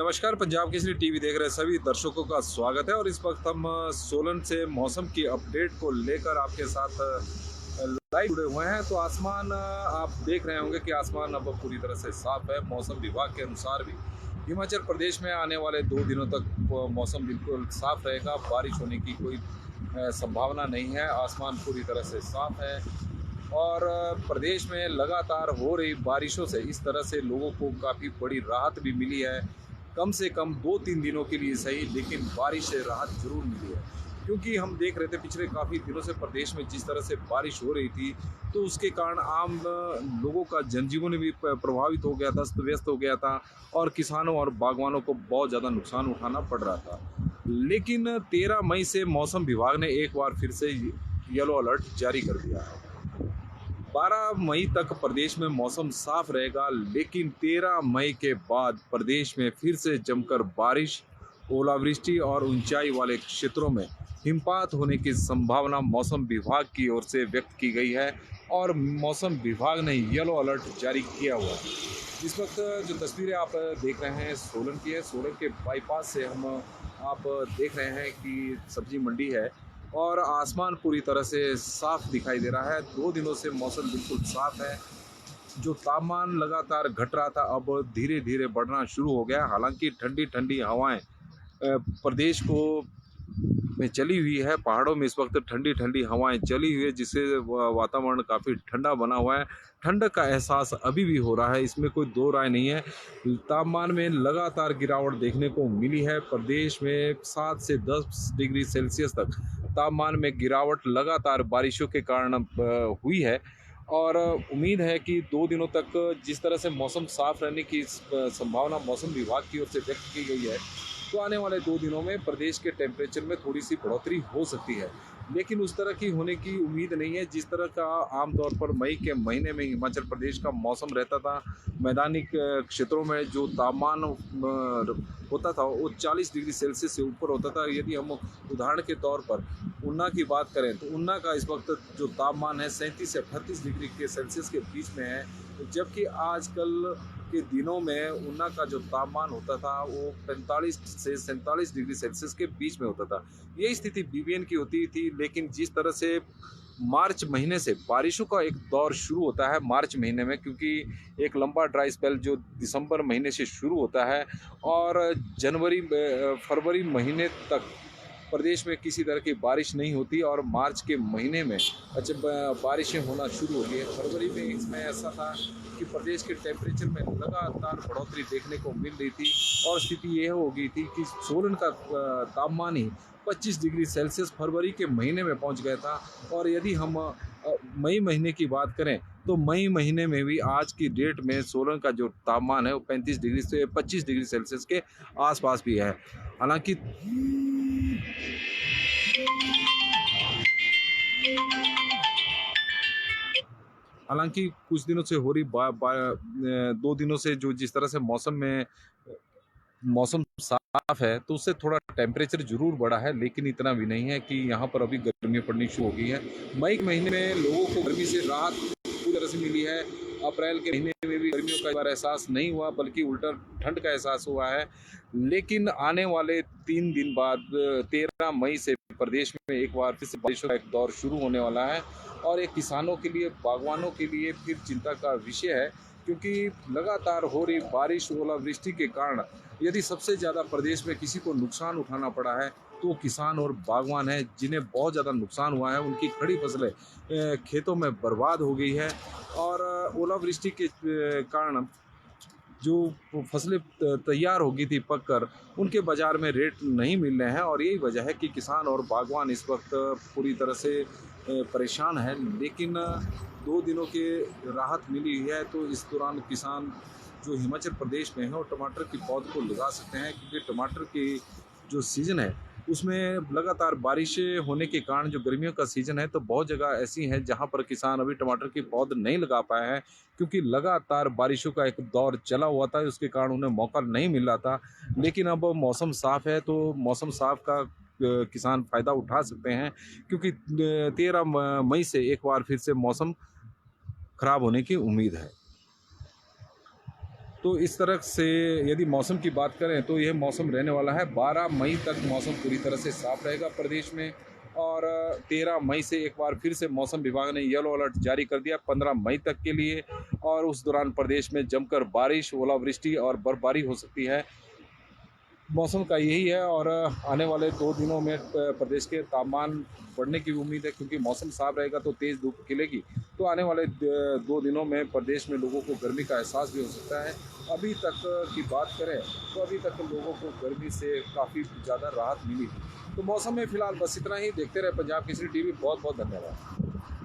नमस्कार। पंजाब केसरी टीवी देख रहे सभी दर्शकों का स्वागत है और इस वक्त हम सोलन से मौसम की अपडेट को लेकर आपके साथ लाइव जुड़े हुए हैं। तो आसमान आप देख रहे होंगे कि आसमान अब पूरी तरह से साफ है। मौसम विभाग के अनुसार भी हिमाचल प्रदेश में आने वाले 2 दिनों तक मौसम बिल्कुल साफ रहेगा। बारिश होने की कोई संभावना नहीं है। आसमान पूरी तरह से साफ है और प्रदेश में लगातार हो रही बारिशों से इस तरह से लोगों को काफ़ी बड़ी राहत भी मिली है। कम से कम 2-3 दिनों के लिए सही, लेकिन बारिश से राहत ज़रूर मिली है। क्योंकि हम देख रहे थे पिछले काफ़ी दिनों से प्रदेश में जिस तरह से बारिश हो रही थी, तो उसके कारण आम लोगों का जनजीवन भी प्रभावित हो गया था, अस्त व्यस्त हो गया था और किसानों और बागवानों को बहुत ज़्यादा नुकसान उठाना पड़ रहा था। लेकिन 13 मई से मौसम विभाग ने एक बार फिर से येलो अलर्ट जारी कर दिया है। 12 मई तक प्रदेश में मौसम साफ रहेगा, लेकिन 13 मई के बाद प्रदेश में फिर से जमकर बारिश, ओलावृष्टि और ऊंचाई वाले क्षेत्रों में हिमपात होने की संभावना मौसम विभाग की ओर से व्यक्त की गई है और मौसम विभाग ने येलो अलर्ट जारी किया हुआ है। इस वक्त जो तस्वीरें आप देख रहे हैं सोलन की है। सोलन के बाईपास से हम आप देख रहे हैं कि सब्जी मंडी है और आसमान पूरी तरह से साफ दिखाई दे रहा है। 2 दिनों से मौसम बिल्कुल साफ है। जो तापमान लगातार घट रहा था, अब धीरे धीरे बढ़ना शुरू हो गया। हालांकि ठंडी ठंडी हवाएं प्रदेश को में चली हुई है। पहाड़ों में इस वक्त ठंडी ठंडी हवाएं चली हुई है, जिससे वातावरण काफ़ी ठंडा बना हुआ है। ठंड का एहसास अभी भी हो रहा है, इसमें कोई दो राय नहीं है। तापमान में लगातार गिरावट देखने को मिली है। प्रदेश में 7 से 10 डिग्री सेल्सियस तक तापमान में गिरावट लगातार बारिशों के कारण हुई है और उम्मीद है कि 2 दिनों तक जिस तरह से मौसम साफ रहने की संभावना मौसम विभाग की ओर से व्यक्त की गई है, तो आने वाले 2 दिनों में प्रदेश के टेम्परेचर में थोड़ी सी बढ़ोतरी हो सकती है। लेकिन उस तरह की होने की उम्मीद नहीं है जिस तरह का आमतौर पर मई के महीने में हिमाचल प्रदेश का मौसम रहता था। मैदानी क्षेत्रों में जो तापमान होता था वो 40 डिग्री सेल्सियस से ऊपर होता था। यदि हम उदाहरण के तौर पर ऊना की बात करें, तो ऊना का इस वक्त जो तापमान है 37 से 38 डिग्री के सेल्सियस के बीच में है, जबकि आजकल के दिनों में ऊना का जो तापमान होता था वो 45 से 47 डिग्री सेल्सियस के बीच में होता था। यही स्थिति बीबीएन की होती थी। लेकिन जिस तरह से मार्च महीने से बारिशों का एक दौर शुरू होता है मार्च महीने में, क्योंकि एक लंबा ड्राई स्पेल जो दिसंबर महीने से शुरू होता है और फरवरी महीने तक प्रदेश में किसी तरह की बारिश नहीं होती और मार्च के महीने में जब बारिशें होना शुरू होती है। फरवरी में इसमें ऐसा था कि प्रदेश के टेम्परेचर में लगातार बढ़ोतरी देखने को मिल रही थी और स्थिति यह हो गई थी कि सोलन का तापमान ही 25 डिग्री सेल्सियस फरवरी के महीने में पहुंच गया था। और यदि हम मई महीने की बात करें, तो मई महीने में भी आज की डेट में सोलन का जो तापमान है वो 35 डिग्री से 25 डिग्री सेल्सियस के आसपास भी है। हालांकि हालांकि कुछ दिनों से हो रही 2 दिनों से जो जिस तरह से मौसम साफ है, तो उससे थोड़ा टेम्परेचर जरूर बढ़ा है, लेकिन इतना भी नहीं है कि यहाँ पर अभी गर्मी पड़नी शुरू हो गई है। मई के महीने में लोगों को गर्मी से राहत पूरी तरह से मिली है। अप्रैल के महीने में भी गर्मियों का एक बार एहसास नहीं हुआ, बल्कि उल्टा ठंड का एहसास हुआ है। लेकिन आने वाले 3 दिन बाद 13 मई से प्रदेश में एक बार फिर से बारिशों का एक दौर शुरू होने वाला है और ये किसानों के लिए, बागवानों के लिए फिर चिंता का विषय है। क्योंकि लगातार हो रही बारिश, ओलावृष्टि के कारण यदि सबसे ज़्यादा प्रदेश में किसी को नुकसान उठाना पड़ा है, तो किसान और बागवान हैं, जिन्हें बहुत ज़्यादा नुकसान हुआ है। उनकी खड़ी फसलें खेतों में बर्बाद हो गई है और ओलावृष्टि के कारण जो फसलें तैयार हो गई थी पककर, उनके बाज़ार में रेट नहीं मिल रहे हैं और यही वजह है कि किसान और बागवान इस वक्त पूरी तरह से परेशान है। लेकिन 2 दिनों की राहत मिली है, तो इस दौरान किसान जो हिमाचल प्रदेश में है वो टमाटर की पौध को लगा सकते हैं, क्योंकि टमाटर की जो सीज़न है उसमें लगातार बारिशें होने के कारण, जो गर्मियों का सीज़न है, तो बहुत जगह ऐसी हैं जहां पर किसान अभी टमाटर की पौध नहीं लगा पाए हैं, क्योंकि लगातार बारिशों का एक दौर चला हुआ था। उसके कारण उन्हें मौका नहीं मिल रहा था। लेकिन अब मौसम साफ़ है, तो मौसम साफ़ का किसान फ़ायदा उठा सकते हैं, क्योंकि 13 मई से एक बार फिर से मौसम खराब होने की उम्मीद है। तो इस तरह से यदि मौसम की बात करें तो यह मौसम रहने वाला है। 12 मई तक मौसम पूरी तरह से साफ रहेगा प्रदेश में, और 13 मई से एक बार फिर से मौसम विभाग ने येलो अलर्ट जारी कर दिया 15 मई तक के लिए, और उस दौरान प्रदेश में जमकर बारिश, ओलावृष्टि और बर्फबारी हो सकती है। मौसम का यही है, और आने वाले 2 दिनों में प्रदेश के तापमान बढ़ने की उम्मीद है, क्योंकि मौसम साफ रहेगा तो तेज़ धूप खिलेगी। तो आने वाले 2 दिनों में प्रदेश में लोगों को गर्मी का एहसास भी हो सकता है। अभी तक की बात करें तो अभी तक लोगों को गर्मी से काफ़ी ज़्यादा राहत मिली। तो मौसम में फ़िलहाल बस इतना ही। देखते रहे पंजाब केसरी टीवी। बहुत बहुत धन्यवाद।